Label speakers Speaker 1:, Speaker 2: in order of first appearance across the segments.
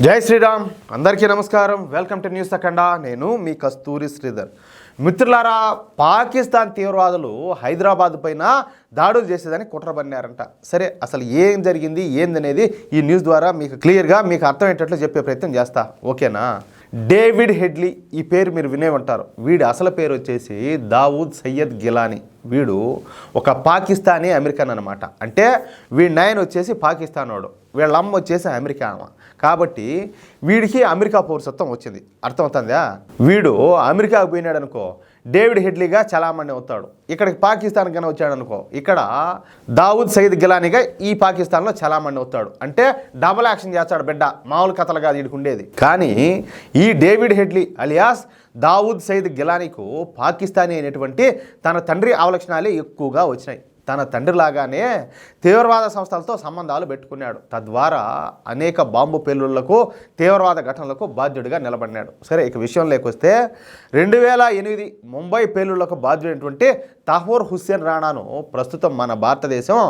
Speaker 1: జై శ్రీరామ్. అందరికీ నమస్కారం. వెల్కమ్ టు న్యూస్ అఖండ. నేను మీ కస్తూరి శ్రీధర్. మిత్రులారా, పాకిస్తాన్ తీవ్రవాదులు హైదరాబాద్ పైన దాడులు చేసేదని కుట్ర పన్నారంట. సరే, అసలు ఏం జరిగింది ఏందనేది ఈ న్యూస్ ద్వారా మీకు క్లియర్గా మీకు అర్థమయ్యేటట్లు చెప్పే ప్రయత్నం చేస్తా. ఓకేనా? డేవిడ్ హెడ్లీ, ఈ పేరు మీరు వినే ఉంటారు. వీడి అసలు పేరు వచ్చేసి దావూద్ సయ్యద్ గిలానీ. వీడు ఒక పాకిస్తానీ అమెరికన్ అనమాట. అంటే వీడి నాయన వచ్చేసి పాకిస్తాన్ వాడు, వీళ్ళ అమ్మ వచ్చేసి అమెరికా అమ్మ. కాబట్టి వీడికి అమెరికా పౌరసత్వం వచ్చింది. అర్థమవుతుందా? వీడు అమెరికాకు పోయినాడు అనుకో, డేవిడ్ హెడ్లీగా చలామణి అవుతాడు. ఇక్కడికి పాకిస్తాన్ కన్నా వచ్చాడు అనుకో, ఇక్కడ దావూద్ సయ్యద్ గిలానీగా ఈ పాకిస్తాన్లో చలామణి అవుతాడు. అంటే డబుల్ యాక్షన్ చేస్తాడు బిడ్డ. మామూలు కథలు కాదు వీడికి ఉండేది. కానీ ఈ David Headley alias Dawood Sayyed గిలానీకు పాకిస్తానీ అయినటువంటి తన తండ్రి అవలక్షణాలే ఎక్కువగా వచ్చినాయి. తన తండ్రిలాగానే తీవ్రవాద సంస్థలతో సంబంధాలు పెట్టుకున్నాడు. తద్వారా అనేక బాంబు పేలుళ్లకు, తీవ్రవాద ఘటనలకు బాధ్యుడిగా నిలబడినాడు. సరే, ఇక విషయం లేకొస్తే 2008 ముంబై పేలుళ్లకు బాధ్యుడైనటువంటి తహూర్ హుస్సేన్ రాణాను ప్రస్తుతం మన భారతదేశం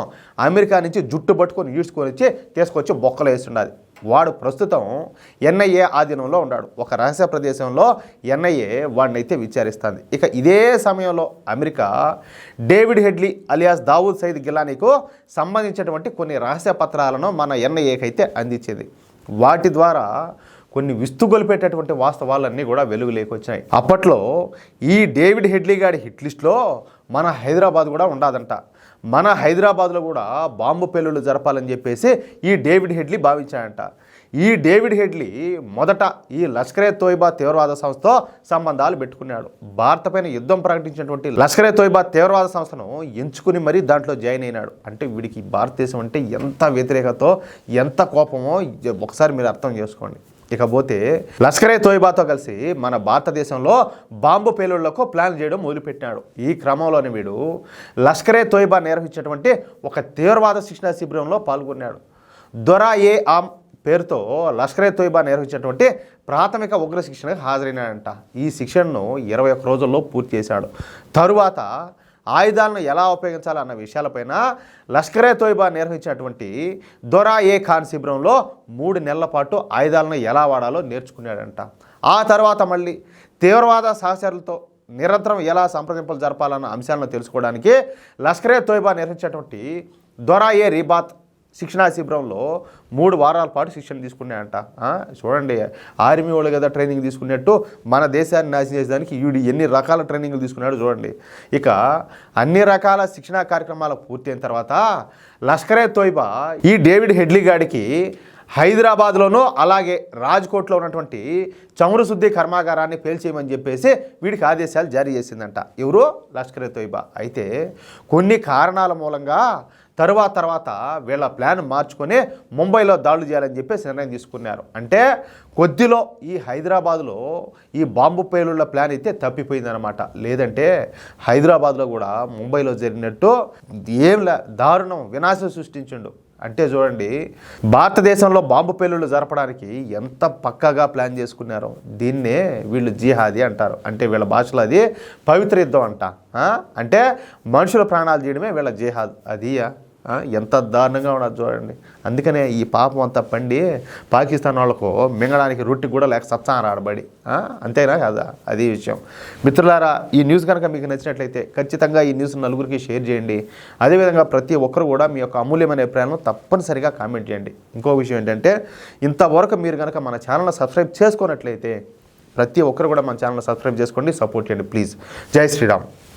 Speaker 1: అమెరికా నుంచి జుట్టు పట్టుకొని ఈడ్చుకొని తీసుకొచ్చి బొక్కలు వేస్తున్నది. వాడు ప్రస్తుతం ఎన్ఐఏ ఆధీనంలో ఉన్నాడు. ఒక రహస్య ప్రదేశంలో ఎన్ఐఏ వాడినైతే విచారిస్తుంది. ఇక ఇదే సమయంలో America David Headley alias Dawood Sayyed గిలానీకు సంబంధించినటువంటి కొన్ని రహస్య పత్రాలను మన ఎన్ఐఏకి అయితే అందించింది. వాటి ద్వారా కొన్ని విస్తుగొలిపేటటువంటి వాస్తవాలన్నీ కూడా వెలుగులోకి వచ్చినాయి. అప్పట్లో ఈ డేవిడ్ హెడ్లీ గారి హిట్ లిస్ట్లో మన హైదరాబాద్ కూడా ఉండదంట. మన హైదరాబాద్లో కూడా బాంబు పేలుళ్లు జరపాలని చెప్పేసి ఈ డేవిడ్ హెడ్లీ భావించాడంట. ఈ డేవిడ్ హెడ్లీ మొదట ఈ లష్కరే తోయిబా తీవ్రవాద సంస్థతో సంబంధాలు పెట్టుకున్నాడు. భారత పైన యుద్ధం ప్రకటించినటువంటి లష్కరే తోయిబా తీవ్రవాద సంస్థను ఎంచుకుని మరీ దాంట్లో జాయిన్ అయినాడు. అంటే వీడికి భారతదేశం అంటే ఎంత వ్యతిరేకతో, ఎంత కోపమో ఒకసారి మీరు అర్థం చేసుకోండి. ఇకపోతే లష్కరే తోయిబాతో కలిసి మన భారతదేశంలో బాంబు పేలుళ్లకు ప్లాన్ చేయడం మొదలుపెట్టినాడు. ఈ క్రమంలోనే వీడు లష్కరే తోయిబా నిర్వహించేటువంటి ఒక తీవ్రవాద శిక్షణ శిబిరంలో పాల్గొన్నాడు. దొరా-ఏ ఆమ్ పేరుతో లష్కరే తోయిబా నిర్వహించేటువంటి ప్రాథమిక ఉగ్ర శిక్షణకు హాజరైనాడంట. ఈ శిక్షణను 21 రోజుల్లో పూర్తి చేశాడు. తరువాత ఆయుధాలను ఎలా ఉపయోగించాలన్న విషయాలపైన లష్కరే తోయిబా నిర్వహించినటువంటి దొరా-ఏ ఖాన్ శిబిరంలో 3 నెలల పాటు ఆయుధాలను ఎలా వాడాలో నేర్చుకున్నాడంట. ఆ తర్వాత మళ్ళీ తీవ్రవాద సహచరులతో నిరంతరం ఎలా సంప్రదింపులు జరపాలన్న అంశాలను తెలుసుకోవడానికి లష్కరే తోయిబా నిర్వహించినటువంటి దొరా-ఏ రిబాత్ శిక్షణా శిబిరంలో 3 వారాల పాటు శిక్షణ తీసుకున్నాయంట. చూడండి, ఆర్మీ వాళ్ళు కదా ట్రైనింగ్ తీసుకున్నట్టు మన దేశాన్ని నాశనం చేసేదానికి వీడు ఎన్ని రకాల ట్రైనింగ్లు తీసుకున్నాడు చూడండి. ఇక అన్ని రకాల శిక్షణా కార్యక్రమాలు పూర్తయిన తర్వాత లష్కరే తోయిబా ఈ డేవిడ్ హెడ్లీ గాడికి హైదరాబాద్లోనూ అలాగే రాజ్కోట్లో ఉన్నటువంటి చమురు శుద్ధి కర్మాగారాన్ని పేల్చేయమని చెప్పేసి వీడికి ఆదేశాలు జారీ చేసిందంట. ఎవరు? లష్కరే తోయిబా. అయితే కొన్ని కారణాల మూలంగా తర్వాత వీళ్ళ ప్లాన్ మార్చుకొని ముంబైలో దాడులు చేయాలని చెప్పేసి నిర్ణయం తీసుకున్నారు. అంటే కొద్దిలో ఈ హైదరాబాద్లో ఈ బాంబు పేలుళ్ల ప్లాన్ అయితే తప్పిపోయిందనమాట. లేదంటే హైదరాబాద్లో కూడా ముంబైలో జరిగినట్టు దారుణం వినాశం సృష్టించిండు. అంటే చూడండి, భారతదేశంలో బాంబు పేలుళ్లు జరపడానికి ఎంత పక్కాగా ప్లాన్ చేసుకున్నారో. దీన్నే వీళ్ళు జిహాదీ అంటారు. అంటే వీళ్ళ భాషలో అది పవిత్ర యుద్ధం అంట. అంటే మనుషుల ప్రాణాలు చేయడమే వీళ్ళ జిహాద్. అది ఎంత దారుణంగా ఉన్నది చూడండి. అందుకనే ఈ పాపం అంతా పండి పాకిస్తాన్ వాళ్ళకు మింగడానికి రొట్టి కూడా లేక సత్సాన ఆడబడి. అంతేనా కదా? అది విషయం. మిత్రులారా, ఈ న్యూస్ కనుక మీకు నచ్చినట్లయితే ఖచ్చితంగా ఈ న్యూస్ నలుగురికి షేర్ చేయండి. అదేవిధంగా ప్రతి ఒక్కరు కూడా మీ యొక్క అమూల్యమైన అభిప్రాయాలను తప్పనిసరిగా కామెంట్ చేయండి. ఇంకో విషయం ఏంటంటే, ఇంతవరకు మీరు కనుక మన ఛానల్ని సబ్స్క్రైబ్ చేసుకున్నట్లయితే ప్రతి ఒక్కరు కూడా మన ఛానల్ని సబ్స్క్రైబ్ చేసుకోండి, సపోర్ట్ చేయండి ప్లీజ్. జై శ్రీరామ్.